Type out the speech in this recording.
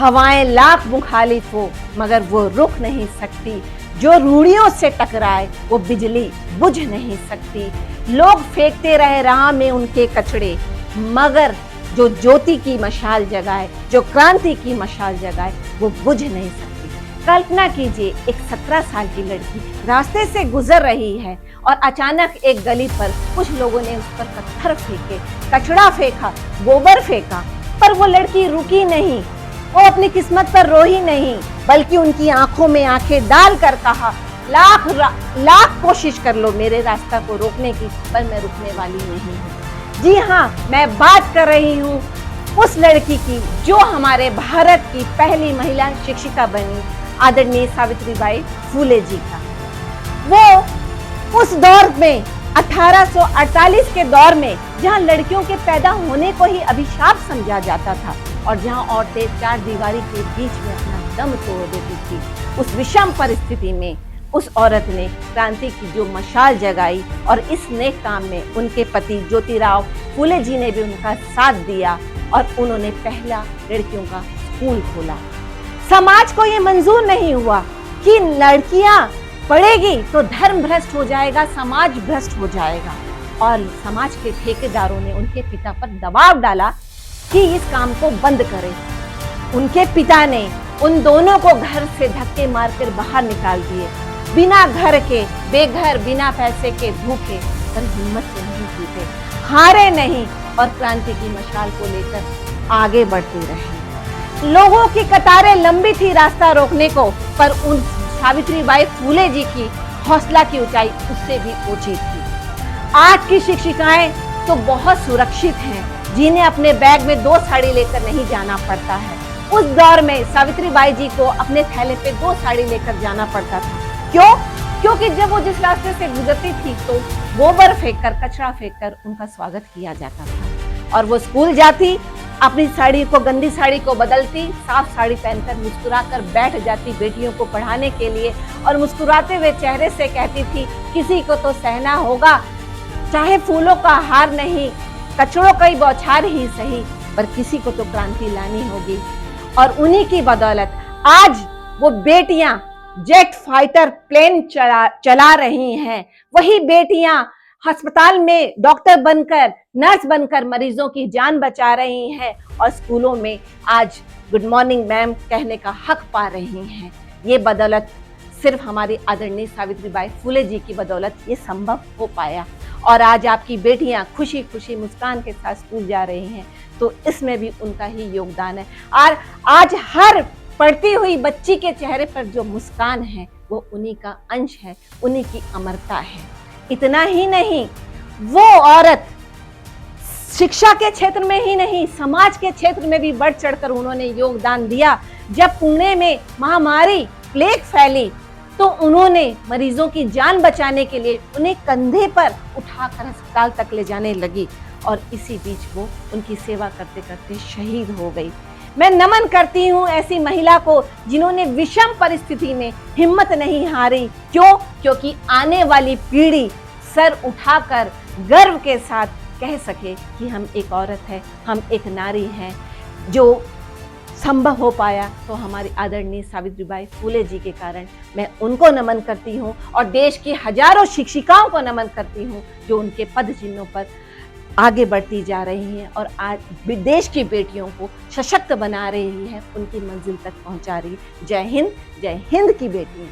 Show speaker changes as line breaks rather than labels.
हवाएं लाख मुखालिफ हो मगर वो रुक नहीं सकती, जो रूढ़ियों से टकराए वो बिजली बुझ नहीं सकती। लोग फेंकते रहे राह में उनके कचड़े, मगर जो ज्योति की मशाल जगाए, जो क्रांति की मशाल जगाए, वो बुझ नहीं सकती। कल्पना कीजिए, एक 17 साल की लड़की रास्ते से गुजर रही है और अचानक एक गली पर कुछ लोगों ने उस पर पत्थर फेंके, कचड़ा फेंका, गोबर फेंका, पर वो लड़की रुकी नहीं। वो अपनी किस्मत पर रोई नहीं, बल्कि उनकी आंखों में आंखें डालकर कहा, लाख कोशिश कर लो मेरे रास्ता को रोकने की, पर मैं रुकने वाली नहीं हूँ। जी हाँ, मैं बात कर रही हूँ उस लड़की की जो हमारे भारत की पहली महिला शिक्षिका बनी, आदरणीय सावित्रीबाई फूले जी का। वो उस दौर में 1848 के दौर में जहां लड़कियों के पैदा होने को ही अभिशाप समझा जाता था और जहां औरतें चार दीवारी के बीच में अपना दम तोड़ देती थी, उस विषम परिस्थिति में उस औरत ने क्रांति की जो मशाल जगाई और इस नेक काम में उनके पति ज्योतिराव फूले जी ने भी उनका साथ दिया और उन्होंने पहला लड़कियों का स्कूल खोला। समाज को ये मंजूर नहीं हुआ कि लड़कियां पढ़ेगी तो धर्म भ्रष्ट हो जाएगा, समाज भ्रष्ट हो जाएगा, और समाज के ठेकेदारों ने उनके पिता पर दबाव डाला कि इस काम को बंद करें। उनके पिता ने उन दोनों को घर से धक्के मारकर बाहर निकाल दिए, बिना घर के, बेघर, बिना पैसे के, भूखे, पर हिम्मत से नहीं टूटे, हारे नहीं और क्रांति की मशाल को लेकर आगे बढ़ते रहे। लोगों की कतारें लंबी थी रास्ता रोकने को, पर उन सावित्रीबाई फूले जी की हौसला की ऊंचाई उससे भी ऊंची थी। आज की शिक्षिकाएं तो बहुत सुरक्षित हैं, जिन्हें अपने बैग में 2 साड़ी लेकर नहीं जाना पड़ता है। उस दौर में सावित्रीबाई जी को अपने थैले पे 2 साड़ी लेकर जाना पड़ता था। क्यों? क्योंकि जब वो जिस रास्ते से गुजरती थी तो गोबर फेंककर, कचरा फेंककर उनका स्वागत किया जाता था, और वो स्कूल जाती, अपनी साड़ी को, गंदी साड़ी को बदलती, साफ साड़ी पहनकर मुस्कुराकर बैठ जाती बेटियों को पढ़ाने के लिए, और मुस्कुराते हुए चेहरे से कहती थी, किसी को तो सहना होगा, चाहे फूलों का हार नहीं, कचड़ों का ही बौछार ही सही, पर किसी को तो क्रांति लानी होगी। और उन्हीं की बदौलत आज वो बेटियां जेट फाइटर प्लेन चला रही हैं। वही बेटियां अस्पताल में डॉक्टर बनकर, नर्स बनकर मरीजों की जान बचा रही हैं और स्कूलों में आज गुड मॉर्निंग मैम कहने का हक पा रही हैं। ये बदौलत सिर्फ हमारी आदरणीय सावित्रीबाई फूले जी की बदौलत ये संभव हो पाया, और आज आपकी बेटियां खुशी खुशी मुस्कान के साथ स्कूल जा रही हैं, तो इसमें भी उनका ही योगदान है। और आज हर पढ़ती हुई बच्ची के चेहरे पर जो मुस्कान है वो उन्हीं का अंश है, उन्हीं की अमरता है। इतना ही नहीं, वो औरत शिक्षा के क्षेत्र में ही नहीं, समाज के क्षेत्र में भी बढ़ चढ़कर उन्होंने योगदान दिया। जब पुणे में महामारी प्लेग फैली तो उन्होंने मरीजों की जान बचाने के लिए उन्हें कंधे पर उठाकर अस्पताल तक ले जाने लगी, और इसी बीच वो उनकी सेवा करते करते शहीद हो गई। मैं नमन करती हूँ ऐसी महिला को जिन्होंने विषम परिस्थिति में हिम्मत नहीं हारी। क्यों? क्योंकि आने वाली पीढ़ी सर उठाकर गर्व के साथ कह सके कि हम एक औरत है, हम एक नारी हैं। जो संभव हो पाया तो हमारी आदरणीय सावित्रीबाई फूले जी के कारण मैं उनको नमन करती हूँ, और देश की हजारों शिक्षिकाओं को नमन करती हूँ जो उनके पद चिन्हों पर आगे बढ़ती जा रही हैं और आज देश की बेटियों को सशक्त बना रही है, उनकी मंजिल तक पहुंचा रही है। जय हिंद की बेटियां।